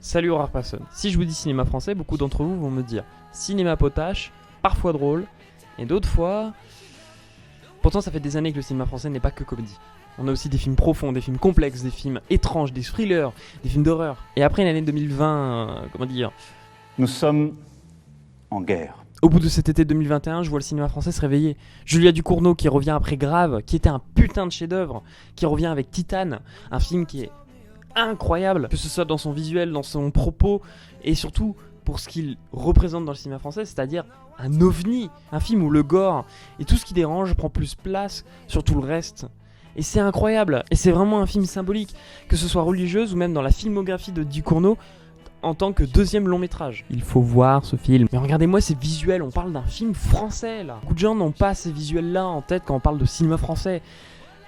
Salut aux rares personnes. Si je vous dis cinéma français, beaucoup d'entre vous vont me dire cinéma potache, parfois drôle, et d'autres fois... Pourtant ça fait des années que le cinéma français n'est pas que comédie. On a aussi des films profonds, des films complexes, des films étranges, des thrillers, des films d'horreur. Et après une année 2020, Nous sommes en guerre. Au bout de cet été 2021, je vois le cinéma français se réveiller. Julia Ducournau qui revient après Grave, qui était un putain de chef-d'œuvre, qui revient avec Titane, un film qui est incroyable, que ce soit dans son visuel, dans son propos, et surtout pour ce qu'il représente dans le cinéma français, c'est-à-dire un ovni, un film où le gore et tout ce qui dérange prend plus place sur tout le reste. Et c'est incroyable, et c'est vraiment un film symbolique, que ce soit religieuse ou même dans la filmographie de Ducournau, en tant que deuxième long métrage. Il faut voir ce film. Mais regardez-moi ces visuels, on parle d'un film français là. Beaucoup de gens n'ont pas ces visuels là en tête quand on parle de cinéma français.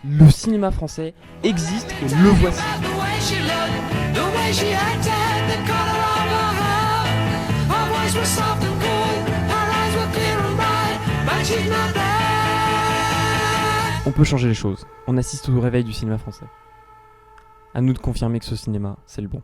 Le cinéma français existe et le voici. On peut changer les choses. On assiste au réveil du cinéma français. À nous de confirmer que ce cinéma, c'est le bon.